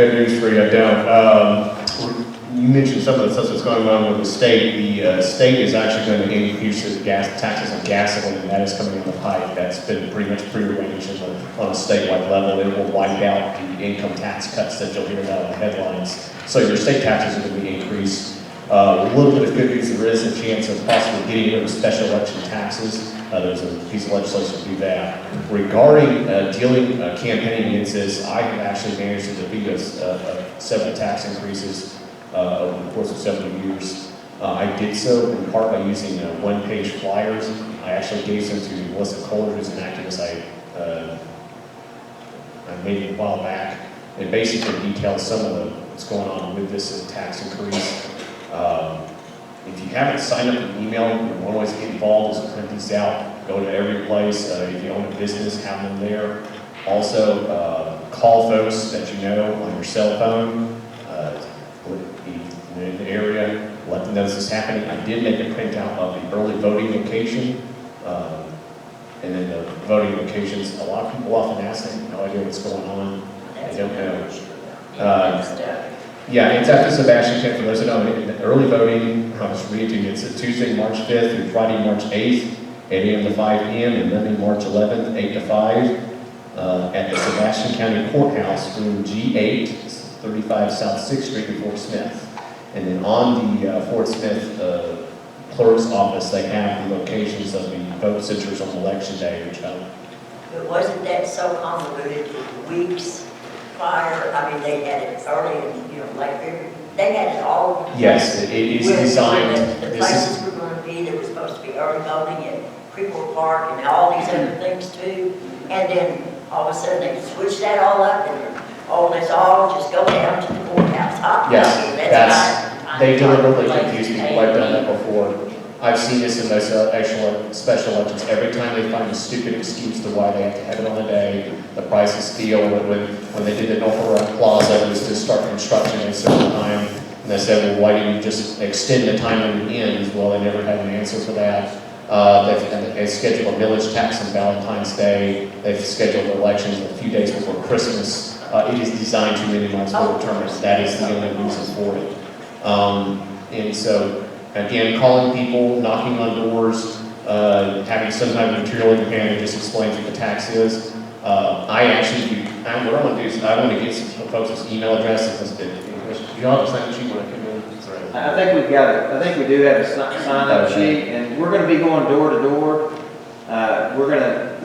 good news for you. I don't. You mentioned some of the stuff that's going on with the state. The state is actually going to increase the gas taxes on gasoline, and that is coming on the pipe. That's been pretty much prearranged on a statewide level. It will wipe out the income tax cuts that you'll hear about in the headlines. So your state taxes are going to be increased. A little bit of good news, there is a chance of possibly getting rid of special election taxes. There's a piece of legislation to do that. Regarding campaigning against this, I have actually managed to defeat several tax increases over the course of several years. I did so in part by using one-page flyers. I actually gave them to Melissa Kohler, who's an activist I made a while back. It basically details some of what's going on with this tax increase. If you haven't signed up for email, you always get involved. Just print these out. Go to every place. If you own a business, have them there. Also, call folks that you know on your cell phone. In the area, let them know this is happening. I did make a printout of the early voting location, and then the voting locations. A lot of people often ask, they have no idea what's going on. They don't know. Yeah, it's after Sebastian Camp. For those who don't know, the early voting, I'll just read it to you. It's Tuesday, March 5th through Friday, March 8th, 8 a.m. to 5 p.m., and Monday, March 11th, 8 to 5, at the Sebastian County Courthouse, room G8, 35 South 6th Street in Fort Smith. And then on the Fort Smith clerk's office, they have the locations of the vote centers on election day, which But wasn't that so convoluted weeks prior? I mean, they had it early and, like, they had it all. Yes, it is designed. The places were going to be, there was supposed to be early voting at Greenwood Park and all these other things too. And then all of a sudden they switched that all up and let's all just go down to the courthouse. Yes, they deliberately confuse people. I've done that before. I've seen this in those special elections. Every time they find a stupid excuse to why they have to have it on the day, the price of steel. When they did the Norfolk Plaza, it was to start construction at a certain time. And they said, well, why didn't you just extend the time when it ends? Well, they never had an answer for that. They've scheduled a millage tax on Valentine's Day. They've scheduled elections a few days before Christmas. It is designed to minimize voter turnout. That is the only reason for it. And so, again, calling people, knocking on doors, having some kind of material in your hand that just explains what the tax is. What I want to do is I want to get some folks' email addresses. Do you all have a sign-up sheet when I come in? I think we've got it. I think we do have a sign-up sheet, and we're going to be going door to door.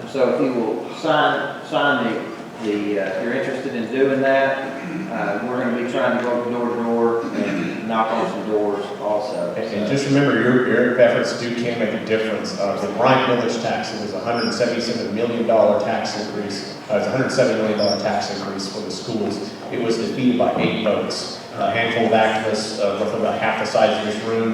So if you will sign if you're interested in doing that, we're going to be trying to go door to door and knock on some doors also. And just remember, your efforts can make a difference. The Bryant millage tax, it was a $177 million tax increase. It was a $107 million tax increase for the schools. It was defeated by 8 votes. A handful of activists, roughly about half the size of this room,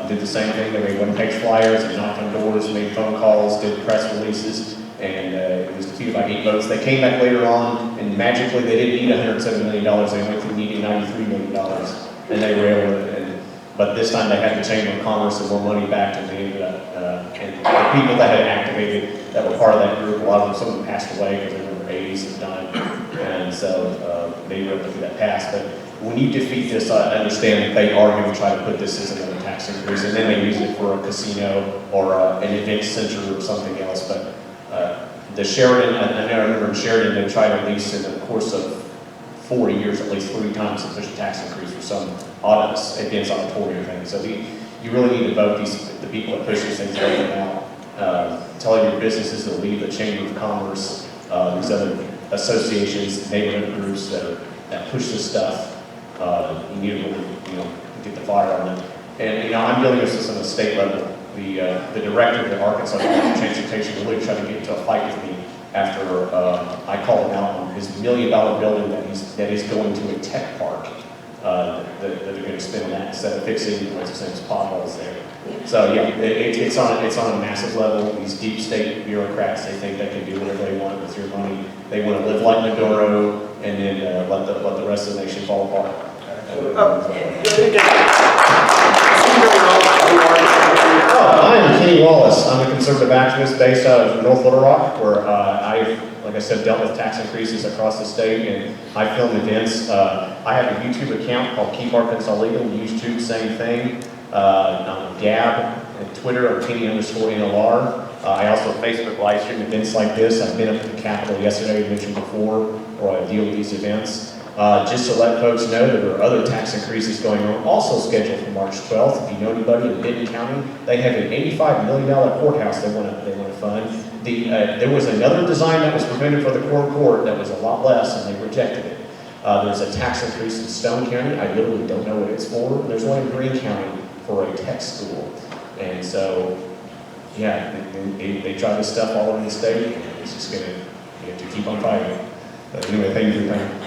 did the same thing. They made one-page flyers, they knocked on doors, made phone calls, did press releases, and it was defeated by 8 votes. They came back later on, and magically they didn't need $107 million. They went through needing $93 million, and they were able to. But this time they had the Chamber of Commerce and more money back, and they ended up. And the people that had activated, that were part of that group, a lot of them, some of them passed away because they were in their 80s and died, and so they were able to get that passed. But when you defeat this, I understand that they are going to try to put this as another tax increase, and then they use it for a casino or an event center or something else. But the Sheridan, I remember in Sheridan, they tried at least in the course of 40 years, at least 3 times to push a tax increase for some advanced auditorium thing. So you really need to vote the people that push these things out. Telling your businesses to leave the Chamber of Commerce, these other associations, neighborhood groups that push this stuff. You need to really, get the fire on it. And I'm dealing with this on the state level. The director of the Arkansas Department of Transportation really tried to get into a fight with me after I called him out on his $1 million building that is going to a tech park that they're going to spend on that instead of fixing what's the same potholes there. So yeah, it's on a massive level. These deep state bureaucrats, they think they can do whatever they want with your money. They want to live like Maduro and then let the rest of the nation fall apart. I am Kenny Wallis. I'm a conservative activist based out of North Little Rock, where I've like I said, dealt with tax increases across the state, and I film events. I have a YouTube account called Keep Arkansas Legal. YouTube, same thing. On Gab and Twitter, or Kenny_NLR. I also Facebook live stream events like this. I've been up at the Capitol yesterday, mentioned before, where I deal with these events. Just to let folks know that there are other tax increases going on, also scheduled for March 12th. If you know anybody in Benton County, they have an $85 million courthouse they want to fund. There was another design that was presented for the court that was a lot less, and they rejected it. There's a tax increase in Stone County. I literally don't know what it's for. There's one in Greene County for a tech school. And so, yeah, they try this stuff all over the state, and it's just going to, you have to keep on fighting. But anyway, thank you for your time.